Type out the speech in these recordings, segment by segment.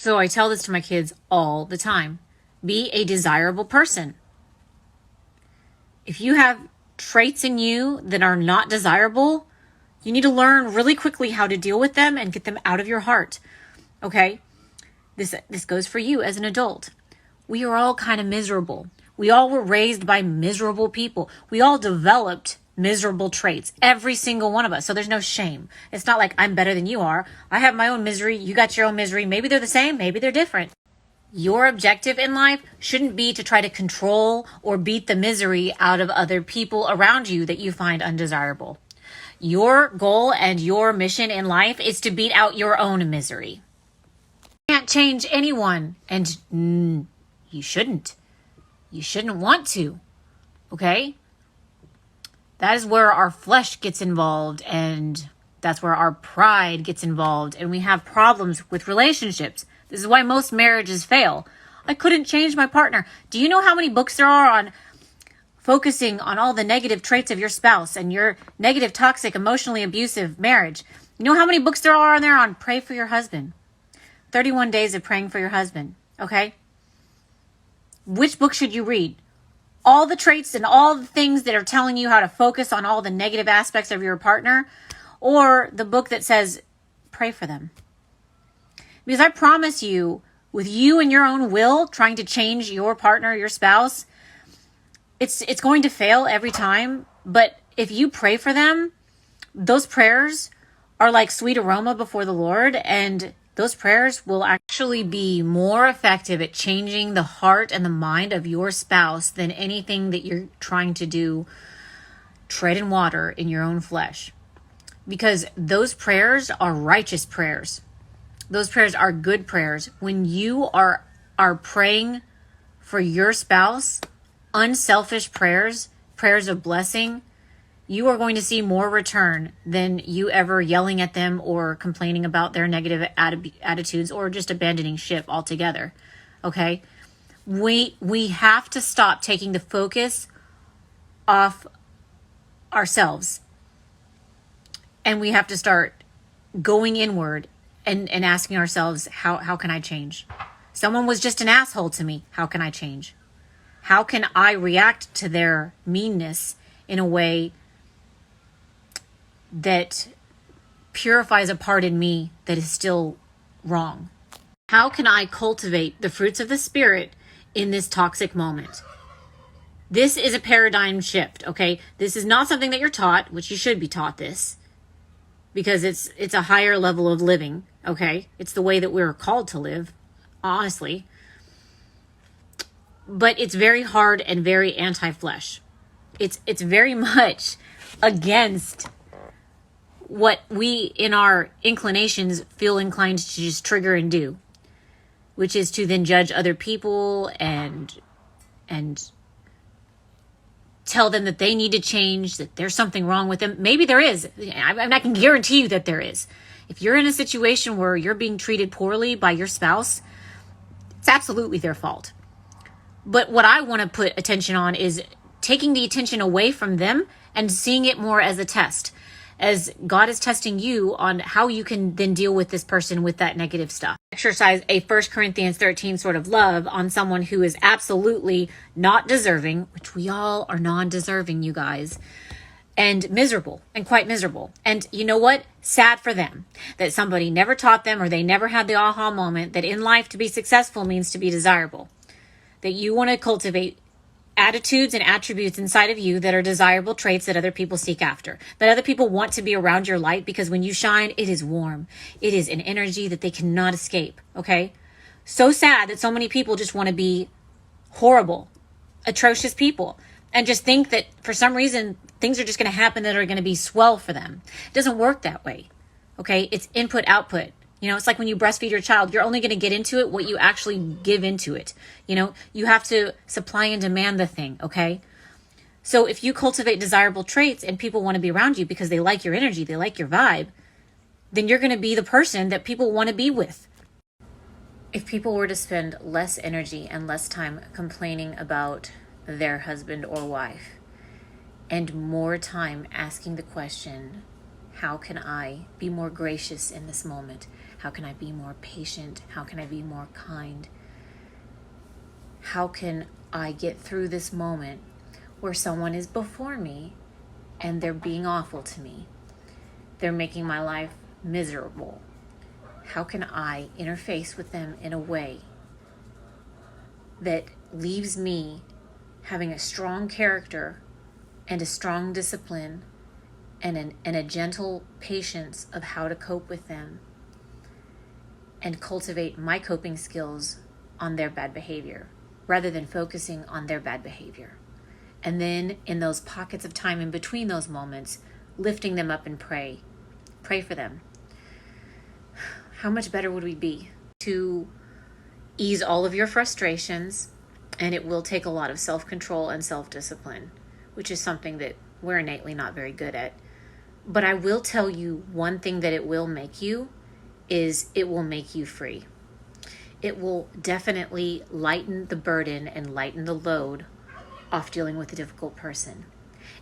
So I tell this to my kids all the time. Be a desirable person. If you have traits in you that are not desirable, you need to learn really quickly how to deal with them and get them out of your heart. Okay? This goes for you as an adult. We are all kind of miserable. We all were raised by miserable people. We all developed miserable traits, every single one of us. So there's no shame. It's not like I'm better than you are. I have my own misery. You got your own misery. Maybe they're the same. Maybe they're different. Your objective in life shouldn't be to try to control or beat the misery out of other people around you that you find undesirable. Your goal and your mission in life is to beat out your own misery. You can't change anyone, and you shouldn't. You shouldn't want to, okay? That is where our flesh gets involved, and that's where our pride gets involved, and we have problems with relationships. This is why most marriages fail. I couldn't change my partner. Do you know how many books there are on focusing on all the negative traits of your spouse and your negative, toxic, emotionally abusive marriage? You know how many books there are on there on pray for your husband? 31 days of praying for your husband, okay? Which book should you read? All the traits and all the things that are telling you how to focus on all the negative aspects of your partner, or the book that says pray for them? Because I promise you, with you and your own will trying to change your partner, your spouse, it's going to fail every time. But if you pray for them, those prayers are like sweet aroma before the Lord, and those prayers will actually be more effective at changing the heart and the mind of your spouse than anything that you're trying to do, tread in water in your own flesh. Because those prayers are righteous prayers. Those prayers are good prayers. When you are praying for your spouse, unselfish prayers, prayers of blessing, you are going to see more return than you ever yelling at them or complaining about their negative attitudes or just abandoning ship altogether. Okay? We have to stop taking the focus off ourselves. And we have to start going inward and asking ourselves, how can I change? Someone was just an asshole to me. How can I change? How can I react to their meanness in a way that purifies a part in me that is still wrong? How can I cultivate the fruits of the Spirit in this toxic moment? This is a paradigm shift, okay? This is not something that you're taught, which you should be taught this, because it's a higher level of living, okay? It's the way that we're called to live, honestly. But it's very hard and very anti-flesh. It's very much against what we, in our inclinations, feel inclined to just trigger and do, which is to then judge other people and tell them that they need to change, that there's something wrong with them. Maybe there is. I can guarantee you that there is. If you're in a situation where you're being treated poorly by your spouse, it's absolutely their fault. But what I want to put attention on is taking the attention away from them and seeing it more as a test, as God is testing you on how you can then deal with this person with that negative stuff. Exercise a 1 Corinthians 13 sort of love on someone who is absolutely not deserving, which we all are non-deserving, you guys, and miserable, and quite miserable. And you know what? Sad for them that somebody never taught them, or they never had the aha moment that in life to be successful means to be desirable. That you want to cultivate attitudes and attributes inside of you that are desirable traits that other people seek after, that other people want to be around your light, because when you shine, it is warm. It is an energy that they cannot escape. Okay. So sad that so many people just want to be horrible, atrocious people, and just think that for some reason things are just going to happen that are going to be swell for them. It doesn't work that way. Okay. It's input, output. You know, it's like when you breastfeed your child, you're only going to get into it what you actually give into it. You know, you have to supply and demand the thing, okay? So if you cultivate desirable traits and people want to be around you because they like your energy, they like your vibe, then you're going to be the person that people want to be with. If people were to spend less energy and less time complaining about their husband or wife, and more time asking the question, how can I be more gracious in this moment? How can I be more patient? How can I be more kind? How can I get through this moment where someone is before me and they're being awful to me? They're making my life miserable. How can I interface with them in a way that leaves me having a strong character and a strong discipline and a gentle patience of how to cope with them and cultivate my coping skills on their bad behavior rather than focusing on their bad behavior? And then in those pockets of time in between those moments, lifting them up and pray for them. How much better would we be to ease all of your frustrations? And it will take a lot of self-control and self-discipline, which is something that we're innately not very good at. But I will tell you one thing that it will make you is it will make you free. It will definitely lighten the burden and lighten the load off dealing with a difficult person.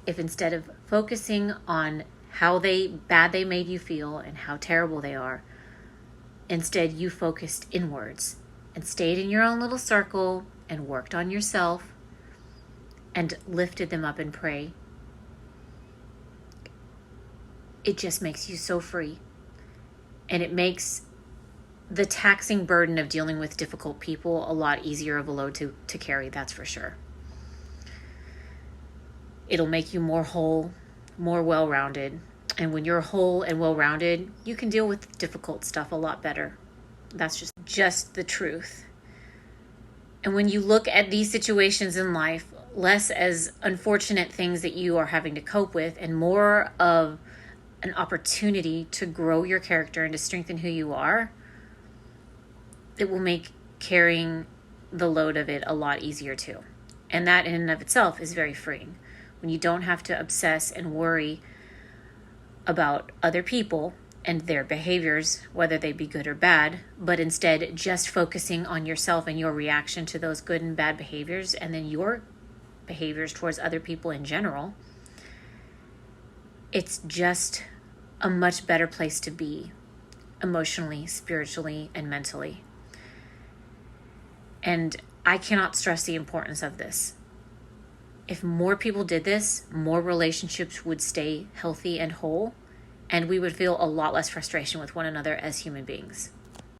If instead of focusing on how bad they made you feel and how terrible they are, instead you focused inwards and stayed in your own little circle and worked on yourself and lifted them up and pray, it just makes you so free. And it makes the taxing burden of dealing with difficult people a lot easier of a load to carry, that's for sure. It'll make you more whole, more well-rounded. And when you're whole and well-rounded, you can deal with difficult stuff a lot better. That's just the truth. And when you look at these situations in life, less as unfortunate things that you are having to cope with and more of an opportunity to grow your character and to strengthen who you are, it will make carrying the load of it a lot easier too. And that in and of itself is very freeing. When you don't have to obsess and worry about other people and their behaviors, whether they be good or bad, but instead just focusing on yourself and your reaction to those good and bad behaviors, and then your behaviors towards other people in general, it's just a much better place to be emotionally, spiritually, and mentally. And I cannot stress the importance of this. If more people did this, more relationships would stay healthy and whole, and we would feel a lot less frustration with one another as human beings.